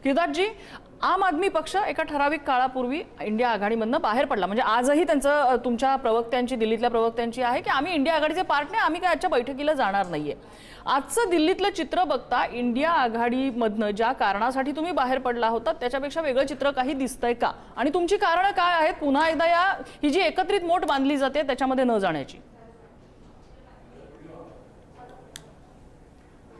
गिरदासजी, आम आदमी पक्ष एका ठराविक काळापूर्वी इंडिया आघाडीमधनं बाहेर पडला, म्हणजे आजही त्यांचं तुमच्या प्रवक्त्यांची, दिल्लीतल्या प्रवक्त्यांची आहे की आम्ही इंडिया आघाडीचे पार्ट नाही, आम्ही काय आजच्या बैठकीला जाणार नाहीये. आजचं दिल्लीतलं चित्र बघता इंडिया आघाडीमधनं ज्या कारणासाठी तुम्ही बाहेर पडला होता त्याच्यापेक्षा वेगळं चित्र काही दिसतंय का, आणि तुमची कारणं काय आहेत पुन्हा एकदा ही जी एकत्रित मोठ बांधली जाते त्याच्यामध्ये न जाण्याची?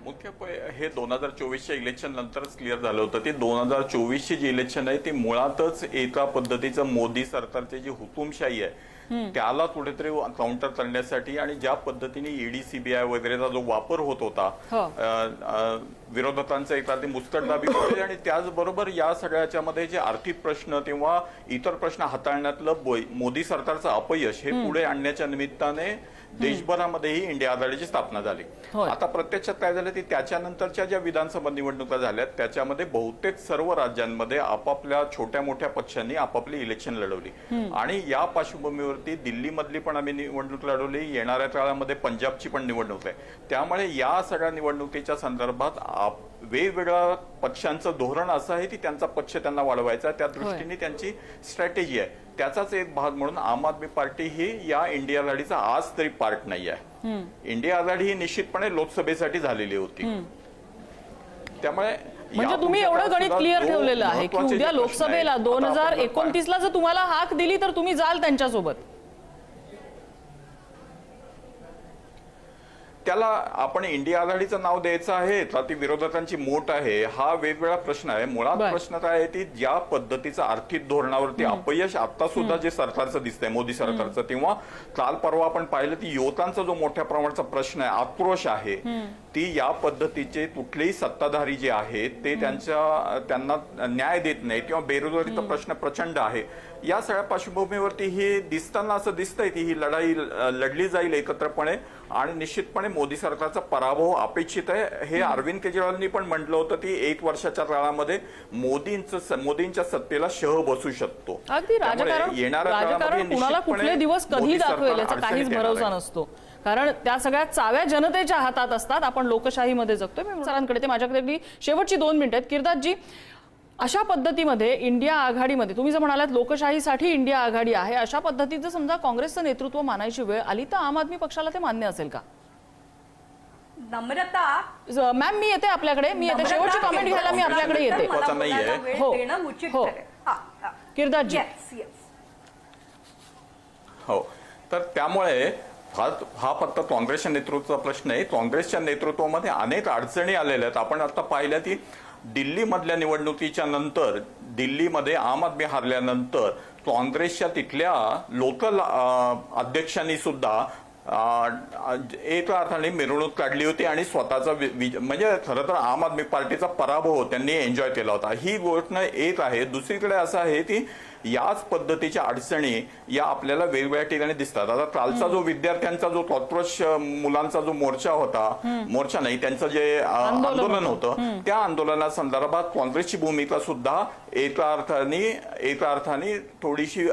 मुख्य हे 2024च्या इलेक्शन नंतरच क्लिअर झालं होतं. ते 2024ची जी इलेक्शन आहे ती मुळातच एका पद्धतीचं मोदी सरकारची जी हुकुमशाही आहे त्याला कुठेतरी काउंटर करण्यासाठी, आणि ज्या पद्धतीने ईडी सीबीआय वगैरेचा जो वापर होत होता विरोधकांचा एका ते मुस्कटदाबी होते, आणि त्याचबरोबर या सगळ्याच्यामध्ये जे आर्थिक प्रश्न किंवा इतर प्रश्न हाताळण्यातलं मोदी सरकारचं अपयश हे पुढे आणण्याच्या निमित्ताने देशभरामध्येही इंडिया आघाडीची स्थापना झाली. आता प्रत्यक्षात काय झालं की त्याच्यानंतरच्या ज्या विधानसभा निवडणुका झाल्या त्याच्यामध्ये बहुतेक सर्व राज्यांमध्ये आपापल्या छोट्या मोठ्या पक्षांनी आपापली इलेक्शन लढवली, आणि या पार्श्वभूमीवरती दिल्लीमधली पण आम्ही निवडणूक लढवली, येणाऱ्या काळामध्ये पंजाबची पण निवडणूक आहे. त्यामुळे या सगळ्या निवडणुकीच्या संदर्भात वेगवेगळ्या पक्षांचं धोरण असं आहे की त्यांचा पक्ष त्यांना वाढवायचा, त्या दृष्टीने त्यांची स्ट्रॅटेजी आहे. त्याचाच एक भाग म्हणून आम आदमी पार्टी ही या इंडिया आघाडीचा आज तरी पार्ट नाही आहे. इंडिया आघाडी ही निश्चितपणे लोकसभेसाठी झालेली होती. त्यामुळे म्हणजे तुम्ही एवढं गणित क्लिअर ठेवलेलं आहे की उद्या लोकसभेला 2029ला जर तुम्हाला हाक दिली तर तुम्ही जाल त्यांच्यासोबत? त्याला आपण इंडिया आघाडीचं नाव द्यायचं आहे का ती विरोधकांची मोठ आहे, हा वेगवेगळा प्रश्न आहे. मुळात प्रश्न काय आहे की ज्या पद्धतीचं आर्थिक धोरणावरती अपयश आता सुद्धा जे सरकारचं दिसतंय मोदी सरकारचं, तेव्हा काल परवा आपण पाहिलं की युवकांचा जो मोठ्या प्रमाणाचा प्रश्न आहे, आक्रोश आहे, ती या पद्धतीचे कुठलेही सत्ताधारी जे आहेत ते त्यांना न्याय देत नाही किंवा बेरोजगारीचा प्रश्न प्रचंड आहे. या सगळ्या पार्श्वभूमीवरती ही दिसताना असं दिसतंय की ही लढाई लढली जाईल एकत्रपणे, आणि निश्चितपणे मोदी सरकारचा अपेक्षित आहे. हे अरविंद केजरीवालांनी पण म्हटलं होतं की 1 वर्षाच्या काळामध्ये मोदींच्या सत्तेला शह बसू शकतो. राजकारण कुणाला कुठले दिवस कधी दाखवेल याचा काहीच भरोसा नसतो, कारण त्या सगळ्या चाव्या जनतेच्या हातात असतात. आपण लोकशाहीमध्ये जगतोय. मी सरांकडे, ते माझ्याकडे शेवटची 2 मिनिटं आहेत. गिरदासजी, अशा पद्धतीमध्ये इंडिया आघाडीमध्ये तुम्ही जर म्हणालात लोकशाहीसाठी इंडिया आघाडी आहे, अशा पद्धतीचं समजा काँग्रेसचं नेतृत्व मानायची वेळ आली तर आम आदमी पक्षाला ते मान्य असेल का? नम्रता मॅम, मी येते आपल्याकडे, मी येते शेवटची कमेंट घ्यायला, मी आपल्याकडे येते. हो गिरदासजी. हो, तर त्यामुळे हा फक्त काँग्रेसच्या नेतृत्वाचा प्रश्न आहे. काँग्रेसच्या नेतृत्वामध्ये अनेक अडचणी आलेल्या आहेत. आपण आता पाहिलं की दिल्लीमधल्या निवडणुकीच्या नंतर, दिल्लीमध्ये आम आदमी हारल्यानंतर काँग्रेसच्या तिथल्या लोकल अध्यक्षांनी सुद्धा एका अर्थाने मिरवणूक काढली होती आणि स्वतःचा म्हणजे खरं तर आम आदमी पार्टीचा पराभव त्यांनी एन्जॉय केला होता. ही गोष्ट एक आहे. दुसरीकडे असं आहे की याच पद्धतीच्या अडचणी या आपल्याला वेगवेगळ्या ठिकाणी दिसतात. आता कालचा जो विद्यार्थ्यांचा जो काँग्रेस मुलांचा जो मोर्चा होता, मोर्चा नाही, त्यांचं जे आंदोलन होतं, त्या आंदोलनासंदर्भात काँग्रेसची भूमिका सुद्धा एका अर्थाने थोडीशी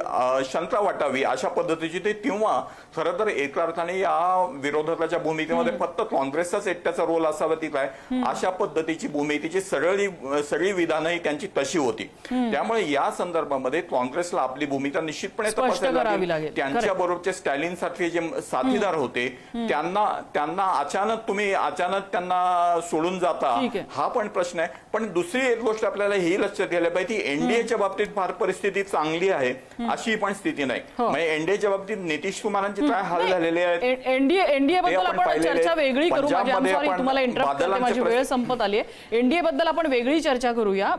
शंका वाटावी अशा पद्धतीची ते, किंवा खरं तर एका अर्थाने या विरोधकाच्या भूमिकेमध्ये फक्त काँग्रेसचाच एकट्याचा रोल असावा ती काय, अशा पद्धतीची भूमिकेची सगळी विधानही त्यांची तशी होती. त्यामुळे या संदर्भामध्ये काँग्रेसला आपली भूमिका निश्चितपणे तपासावी लागेल. त्यांच्या बरोबरचे स्टॅलिन सारखे जे साथीदार होते त्यांना अचानक त्यांना सोडून जाता, हा पण प्रश्न आहे. पण दुसरी एक गोष्ट आपल्याला ही लक्षात घ्यायला पाहिजे, एनडीएच्या बाबतीत फार परिस्थिती चांगली आहे अशी पण स्थिती नाही. म्हणजे एनडीएच्या बाबतीत नितीश कुमारांचे काय हाल झालेले आहेत. एनडीए बद्दल आपण चर्चा वेगळी करू. तुम्हाला इंटरप्ट करते, माझी वेळ संपत आली आहे. एनडीए बद्दल आपण वेगळी चर्चा करूया.